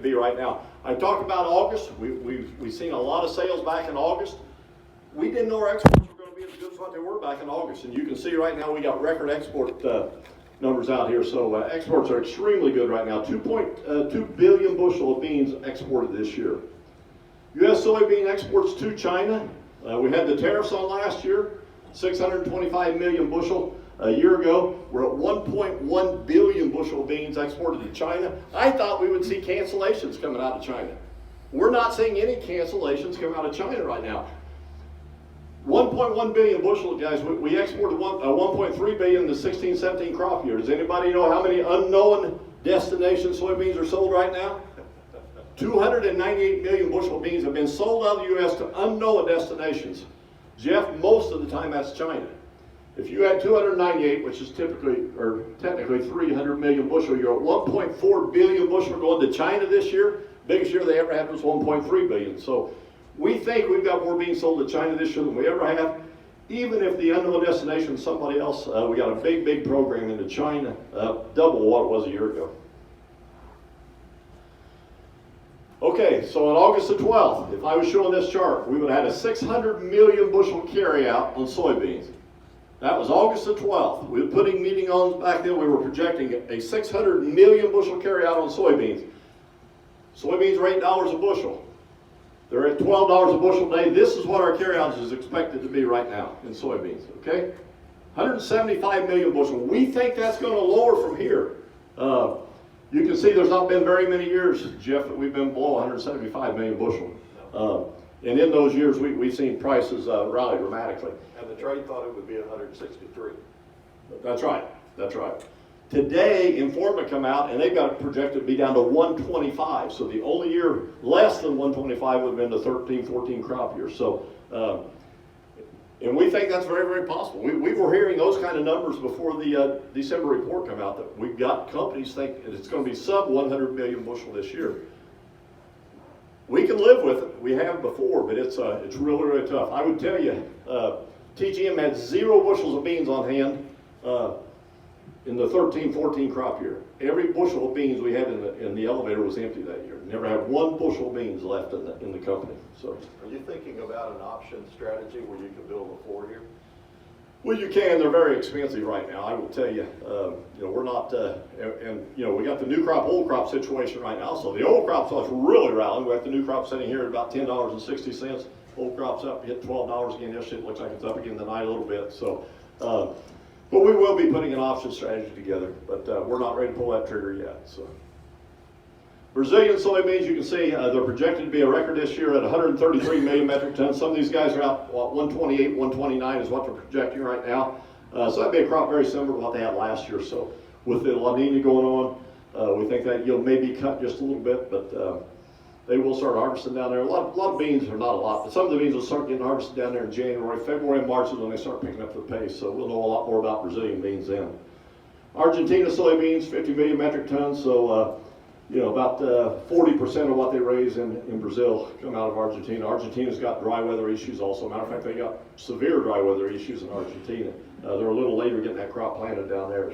be right now. I talked about August. We've seen a lot of sales back in August. We didn't know our exports were going to be as good as what they were back in August. And you can see right now we got record export numbers out here. So exports are extremely good right now. 2.2 billion bushel of beans exported this year. U.S. soybean exports to China. We had the tariffs on last year, 625 million bushel. A year ago, we're at 1.1 billion bushel of beans exported to China. I thought we would see cancellations coming out of China. We're not seeing any cancellations coming out of China right now. 1.1 billion bushel, guys, we exported 1.3 billion in the 16-17 crop year. Does anybody know how many unknown destination soybeans are sold right now? 298 million bushel of beans have been sold out of the U.S. to unknown destinations. Jeff, most of the time that's China. If you had 298, which is typically, or technically 300 million bushel, you're at 1.4 billion bushel going to China this year. Biggest year they ever had was 1.3 billion. So we think we've got more beans sold to China this year than we ever have. Even if the unknown destination is somebody else, we got a big program into China, double what it was a year ago. Okay, so on August the 12th, if I was showing this chart, we would have had a 600 million bushel carryout on soybeans. That was August the 12th. We were putting meeting on back then. We were projecting a 600 million bushel carryout on soybeans. Soybeans are $8 a bushel. They're at $12 a bushel today. This is what our carryout is expected to be right now in soybeans, okay? 175 million bushel. We think that's going to lower from here. You can see there's not been very many years, Jeff, that we've been below 175 million bushel. And in those years, we've seen prices rally dramatically. And the trade thought it would be 163. That's right. That's right. Today, Informa come out, and they've got it projected to be down to 125. So the only year less than 125 would have been the 13-14 crop year. So, and we think that's very possible. We were hearing those kind of numbers before the December report come out, that we've got companies think it's going to be sub 100 million bushel this year. We can live with it. We have before, but it's really tough. I would tell you, TGM had 0 bushels of beans on hand in the 13-14 crop year. Every bushel of beans we had in the elevator was empty that year. Never had 1 bushel of beans left in the company. So, are you thinking about an option strategy where you can build a floor here? Well, you can. They're very expensive right now. I will tell you. We're not, we got the new crop, old crop situation right now. So the old crop's really rallying. We got the new crop sitting here at about $10.60. Old crop's up, hit $12 again yesterday. It looks like it's up again tonight a little bit. So, but we will be putting an option strategy together. But we're not ready to pull that trigger yet. So, Brazilian soybeans, you can see they're projected to be a record this year at 133 million metric tons. Some of these guys are out 128, 129 is what they're projecting right now. So that'd be a crop very similar to what they had last year. So with the La Nina going on, we think that yield may be cut just a little bit, but they will start harvesting down there. A lot of beans, or not a lot, but some of the beans will start getting harvested down there in January. February and March is when they start picking up the pace. So we'll know a lot more about Brazilian beans then. Argentina soybeans, 50 million metric tons. So about 40% of what they raise in Brazil come out of Argentina. Argentina's got dry weather issues also. Matter of fact, they got severe dry weather issues in Argentina. They're a little later getting that crop planted down there.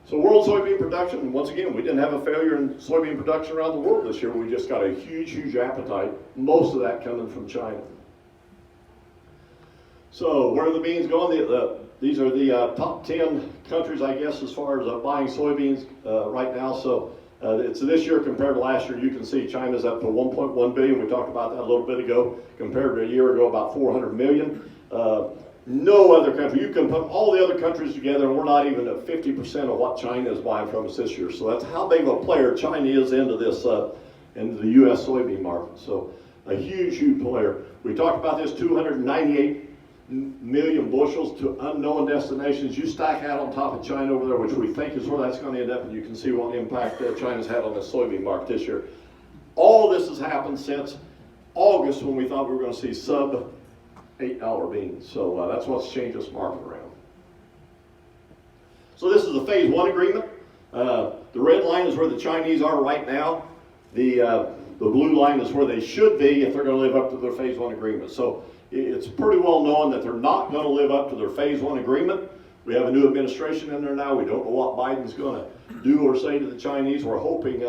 So world soybean production, once again, we didn't have a failure in soybean production around the world this year. We just got a huge appetite, most of that coming from China. So where are the beans going? These are the top 10 countries, I guess, as far as buying soybeans right now. So it's this year compared to last year. You can see China's up to 1.1 billion. We talked about that a little bit ago. Compared to a year ago, about 400 million. No other country. You can put all the other countries together, and we're not even at 50% of what China is buying from us this year. So that's how big of a player China is into this, into the U.S. soybean market. So a huge player. We talked about this 298 million bushels to unknown destinations. You stack that on top of China over there, which we think is where that's going to end up, and you can see what impact China's had on the soybean market this year. All this has happened since August, when we thought we were going to see sub $8 beans. So that's what's changed this market around. So this is the phase 1 agreement. The red line is where the Chinese are right now. The blue line is where they should be if they're going to live up to their phase 1 agreement. So it's pretty well known that they're not going to live up to their phase 1 agreement. We have a new administration in there now. We don't know what Biden's going to do or say to the Chinese. We're hoping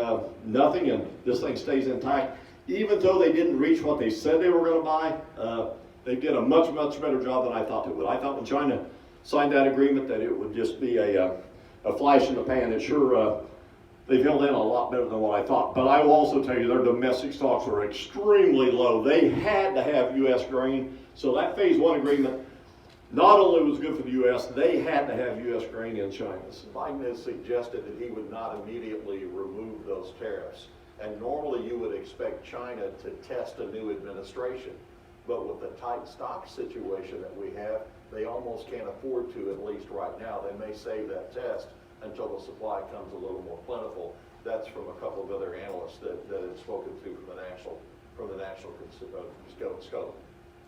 nothing and this thing stays intact. Even though they didn't reach what they said they were going to buy, they did a much, much better job than I thought they would. I thought when China signed that agreement that it would just be a flash in the pan. It sure, they've held in a lot better than what I thought. But I will also tell you their domestic stocks are extremely low. They had to have U.S. grain. So that phase one agreement not only was good for the U.S., they had to have U.S. grain in China. Biden has suggested that he would not immediately remove those tariffs. And normally you would expect China to test a new administration. But with the tight stock situation that we have, they almost can't afford to, at least right now. They may save that test until the supply comes a little more plentiful. That's from a couple of other analysts that had spoken to from the national scope.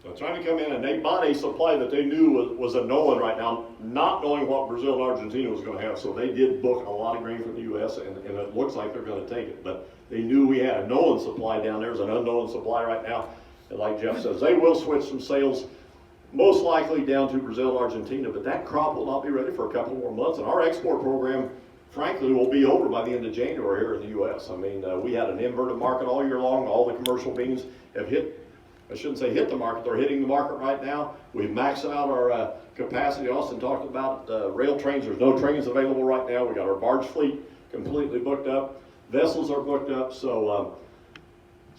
So trying to come in and they bought a supply that they knew was a known right now, not knowing what Brazil and Argentina was going to have. So they did book a lot of grain from the U.S. and it looks like they're going to take it. But they knew we had a known supply down there. There's an unknown supply right now. And like Jeff says, they will switch some sales most likely down to Brazil and Argentina, but that crop will not be ready for a couple more months. And our export program, frankly, will be over by the end of January here in the U.S. I mean, we had an inverted market all year long. All the commercial beans have hit, I shouldn't say hit the market, they're hitting the market right now. We've maxed out our capacity. Austin talked about rail trains. There's no trains available right now. We got our barge fleet completely booked up. Vessels are booked up. So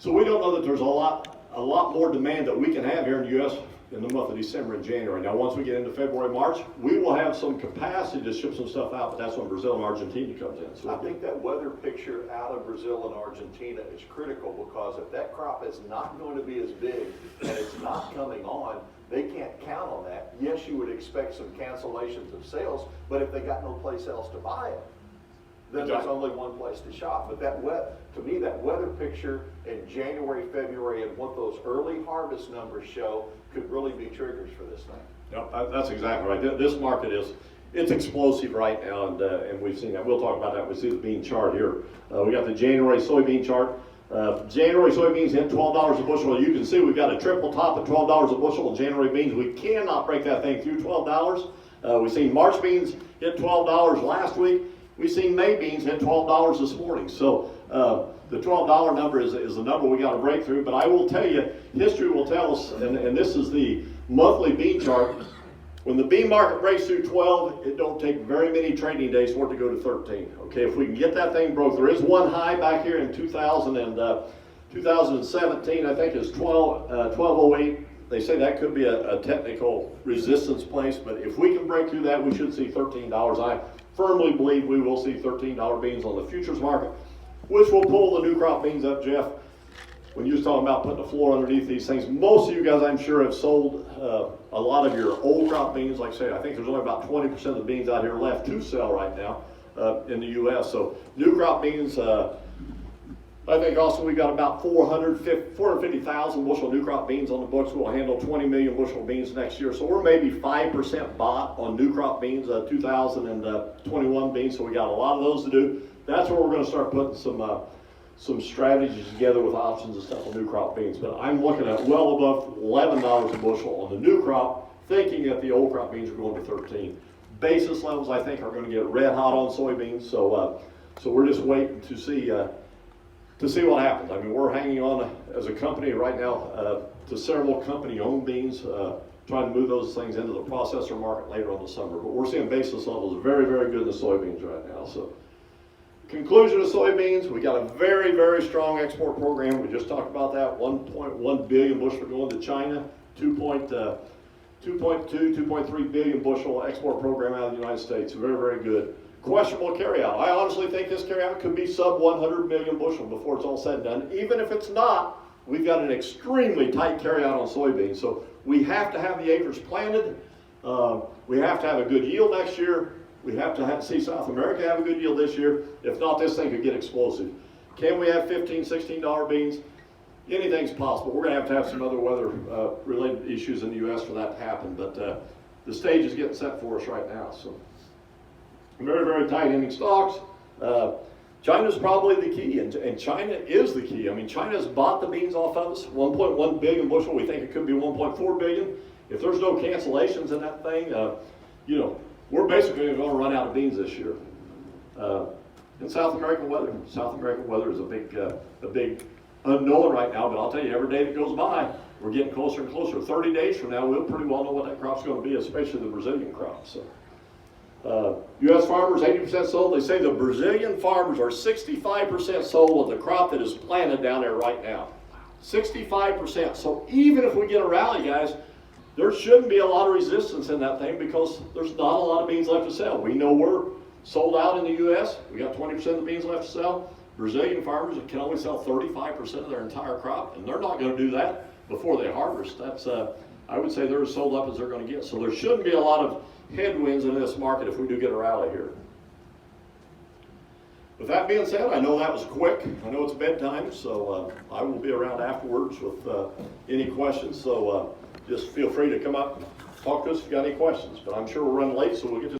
we don't know that there's a lot more demand that we can have here in the U.S. in the month of December and January. Now, once we get into February, March, we will have some capacity to ship some stuff out, but that's when Brazil and Argentina comes in. So I think that weather picture out of Brazil and Argentina is critical because if that crop is not going to be as big and it's not coming on, they can't count on that. Yes, you would expect some cancellations of sales, but if they got no place else to buy it, then there's only one place to shop. But to me, that weather picture in January, February, and what those early harvest numbers show could really be triggers for this thing. Yep, that's exactly right. This market it's explosive right now, and we've seen that. We'll talk about that. We see the bean chart here. We got the January soybean chart. January soybeans hit $12 a bushel. You can see we've got a triple top at $12 a bushel in January beans. We cannot break that thing through $12. We've seen March beans hit $12 last week. We've seen May beans hit $12 this morning. So the $12 number is the number we got to break through. But I will tell you, history will tell us, and this is the monthly bean chart. When the bean market breaks through 12, it don't take very many trading days for it to go to 13. Okay, if we can get that thing broke, there is one high back here in 2017, I think is 1208. They say that could be a technical resistance place, but if we can break through that, we should see $13. I firmly believe we will see $13 beans on the futures market, which will pull the new crop beans up, Jeff. When you was talking about putting a floor underneath these things, most of you guys, I'm sure, have sold a lot of your old crop beans. Like I say, I think there's only about 20% of the beans out here left to sell right now in the U.S. So new crop beans, I think also we got about 450,000 bushel new crop beans on the books. We'll handle 20 million bushel beans next year. So we're maybe 5% bought on new crop beans, 2021 beans. So we got a lot of those to do. That's where we're going to start putting some strategies together with options and stuff on new crop beans. But I'm looking at well above $11 a bushel on the new crop, thinking that the old crop beans are going to 13. Basis levels, I think, are going to get red hot on soybeans. So we're just waiting to see what happens. I mean, we're hanging on as a company right now to several company-owned beans, trying to move those things into the processor market later on the summer. But we're seeing basis levels very, very good in the soybeans right now. So, conclusion of soybeans, we got a very, very strong export program. We just talked about that. 1.1 billion bushel going to China, 2.3 billion bushel export program out of the United States. Very, very good. Questionable carryout. I honestly think this carryout could be sub 100 million bushel before it's all said and done. Even if it's not, we've got an extremely tight carryout on soybeans. So we have to have the acres planted. We have to have a good yield next year. We have to see South America have a good yield this year. If not, this thing could get explosive. Can we have $15, $16 beans? Anything's possible. We're going to have some other weather-related issues in the U.S. for that to happen. But the stage is getting set for us right now. So very, very tight ending stocks. China's probably the key, and China is the key. I mean, China's bought the beans off of us, 1.1 billion bushel. We think it could be 1.4 billion. If there's no cancellations in that thing, we're basically going to run out of beans this year. In South American weather is a big unknown right now, but I'll tell you, every day that goes by, we're getting closer and closer. 30 days from now, we'll pretty well know what that crop's going to be, especially the Brazilian crop. So, U.S. farmers, 80% sold. They say the Brazilian farmers are 65% sold with the crop that is planted down there right now. 65%. So even if we get a rally, guys, there shouldn't be a lot of resistance in that thing because there's not a lot of beans left to sell. We know we're sold out in the U.S. We got 20% of the beans left to sell. Brazilian farmers can only sell 35% of their entire crop, and they're not going to do that before they harvest. That's, I would say they're as sold up as they're going to get. So there shouldn't be a lot of headwinds in this market if we do get a rally here. With that being said, I know that was quick. I know it's bedtime, so I will be around afterwards with any questions. So just feel free to come up and talk to us if you got any questions. But I'm sure we're running late, so we'll get to